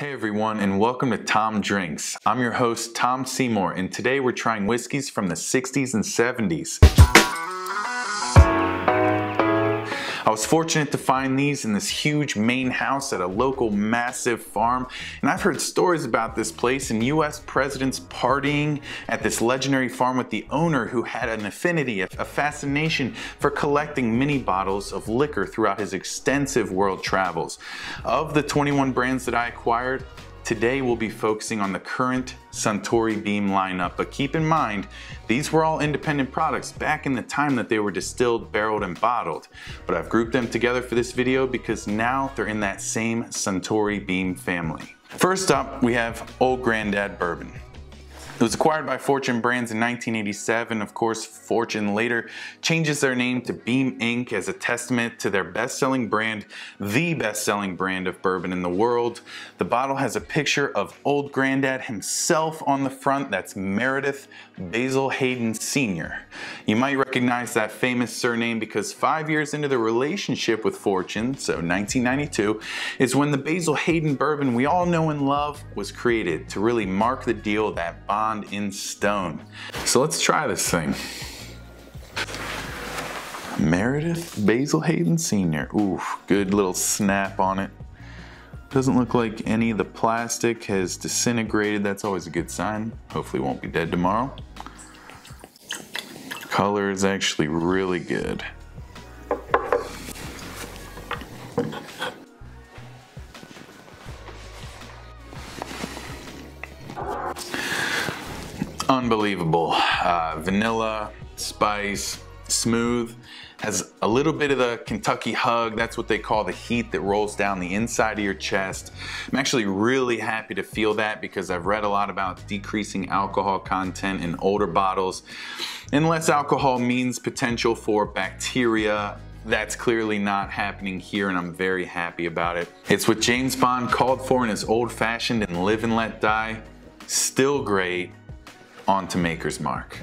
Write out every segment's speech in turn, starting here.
Hey everyone, and welcome to Tom Drinks. I'm your host, Tom Seymour, and today we're trying whiskeys from the 60s and 70s. I was fortunate to find these in this huge main house at a local massive farm, and I've heard stories about this place and US presidents partying at this legendary farm with the owner who had an affinity, a fascination for collecting mini bottles of liquor throughout his extensive world travels. Of the 21 brands that I acquired, today we'll be focusing on the current Suntory Beam lineup, but keep in mind, these were all independent products back in the time that they were distilled, barreled, and bottled. But I've grouped them together for this video because now they're in that same Suntory Beam family. First up, we have Old Grandad Bourbon. It was acquired by Fortune Brands in 1987. Of course, Fortune later changes their name to Beam Inc. as a testament to their best-selling brand, the best-selling brand of bourbon in the world. The bottle has a picture of Old Grandad himself on the front. That's Meredith Basil Hayden Sr. You might recognize that famous surname because 5 years into the relationship with Fortune, so 1992, is when the Basil Hayden bourbon we all know and love was created to really mark the deal, that bond in stone. So let's try this thing. Meredith Basil Hayden Sr. Ooh, good little snap on it. Doesn't look like any of the plastic has disintegrated. That's always a good sign. Hopefully it won't be dead tomorrow. Color is actually really good. Unbelievable. Vanilla, spice, smooth, has a little bit of the Kentucky hug. That's what they call the heat that rolls down the inside of your chest. I'm actually really happy to feel that because I've read a lot about decreasing alcohol content in older bottles. And less alcohol means potential for bacteria. That's clearly not happening here, and I'm very happy about it. It's what James Bond called for in his Old Fashioned and Live and Let Die. Still great. On to Maker's Mark.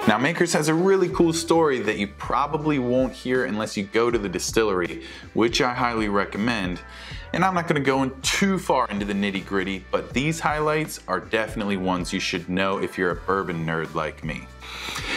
Now, Maker's has a really cool story that you probably won't hear unless you go to the distillery, which I highly recommend. And I'm not going to go in too far into the nitty-gritty, but these highlights are definitely ones you should know if you're a bourbon nerd like me.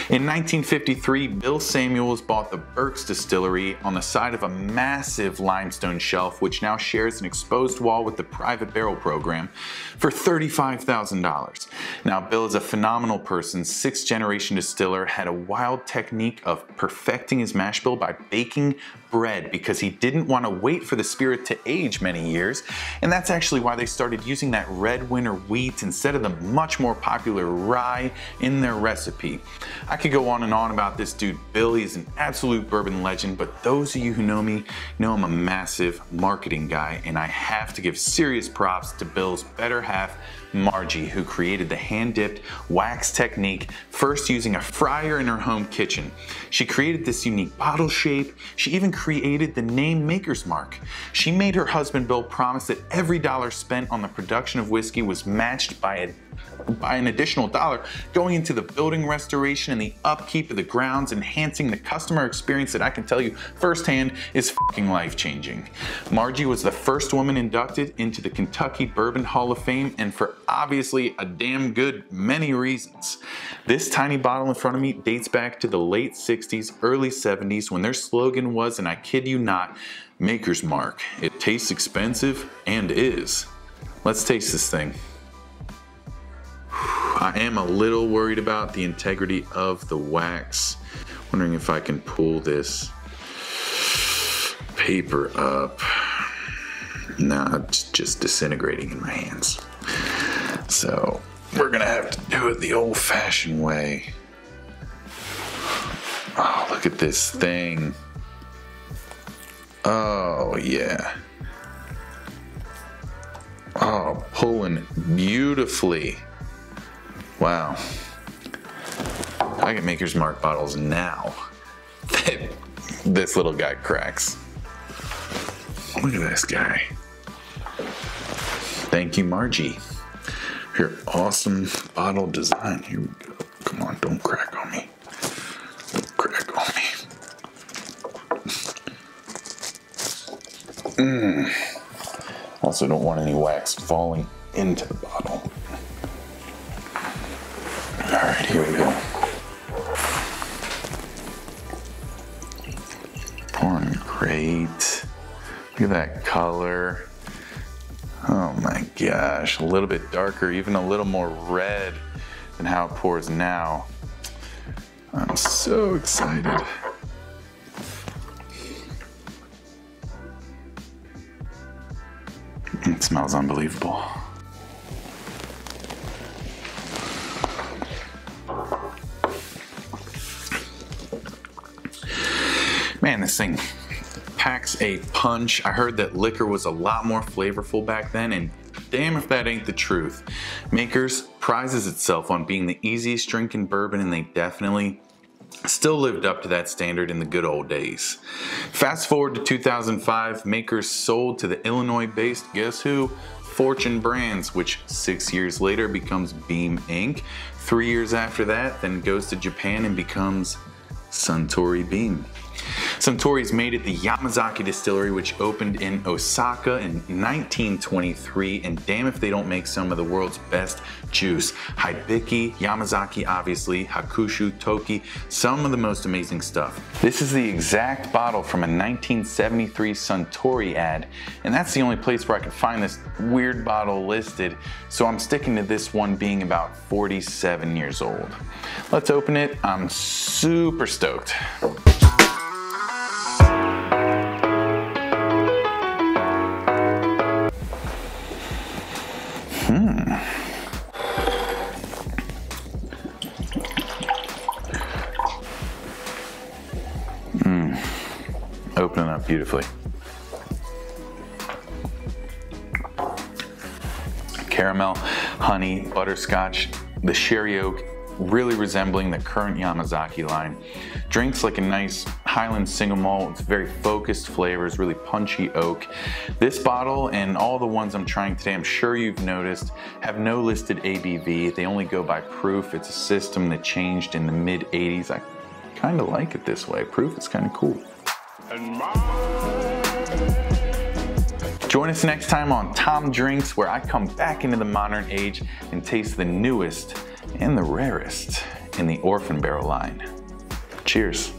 In 1953, Bill Samuels bought the Burke's Distillery on the side of a massive limestone shelf, which now shares an exposed wall with the Private Barrel Program, for $35,000. Now, Bill is a phenomenal person, sixth-generation distiller, had a wild technique of perfecting his mash bill by baking bread because he didn't want to wait for the spirit to age many years, and that's actually why they started using that red winter wheat instead of the much more popular rye in their recipe. I could go on and on about this dude Bill. He's an absolute bourbon legend, but those of you who know me know I'm a massive marketing guy, and I have to give serious props to Bill's better half, Margie, who created the hand-dipped wax technique, first using a fryer in her home kitchen. She created this unique bottle shape. She even created the name Maker's Mark. She made her husband Bill promise that every dollar spent on the production of whiskey was matched by an additional dollar going into the building restoration and the upkeep of the grounds, enhancing the customer experience that I can tell you firsthand is fucking life-changing. Margie was the first woman inducted into the Kentucky Bourbon Hall of Fame, and for obviously a damn good many reasons. This tiny bottle in front of me dates back to the late 60s, early 70s when their slogan was, and I kid you not, Maker's Mark. It tastes expensive and is. Let's taste this thing. I am a little worried about the integrity of the wax. Wondering if I can pull this paper up. Nah, it's just disintegrating in my hands. So we're gonna have to do it the old-fashioned way. Oh, look at this thing. Oh, yeah. Oh, pulling beautifully. Wow. I get Maker's Mark bottles now. This little guy cracks. Look at this guy. Thank you, Margie, for your awesome bottle design. Here we go. Come on, don't crack on me. Don't crack on me. Also don't want any wax falling into the bottle. All right, here we go. Pouring great. Look at that color. Oh my gosh, a little bit darker, even a little more red than how it pours now. I'm so excited. It smells unbelievable. Man, this thing packs a punch. I heard that liquor was a lot more flavorful back then, and damn if that ain't the truth. Makers prizes itself on being the easiest drinking bourbon, and they definitely still lived up to that standard in the good old days. Fast forward to 2005, Makers sold to the Illinois-based, guess who? Fortune Brands, which 6 years later becomes Beam Inc. 3 years after that, then goes to Japan and becomes Suntory Beam. Suntory's made at the Yamazaki distillery, which opened in Osaka in 1923, and damn if they don't make some of the world's best juice. Hibiki, Yamazaki obviously, Hakushu, Toki, some of the most amazing stuff. This is the exact bottle from a 1973 Suntory ad, and that's the only place where I could find this weird bottle listed, so I'm sticking to this one being about 47 years old. Let's open it. I'm super stoked. Opening up beautifully. Caramel, honey, butterscotch, the sherry oak, really resembling the current Yamazaki line. Drinks like a nice Highland single malt. It's very focused flavors, really punchy oak. This bottle and all the ones I'm trying today, I'm sure you've noticed, have no listed ABV. They only go by proof. It's a system that changed in the mid 80s. I kind of like it this way. Proof is kind of cool. Join us next time on TomDrinks, where I come back into the modern age and taste the newest and the rarest in the Orphan Barrel line. Cheers.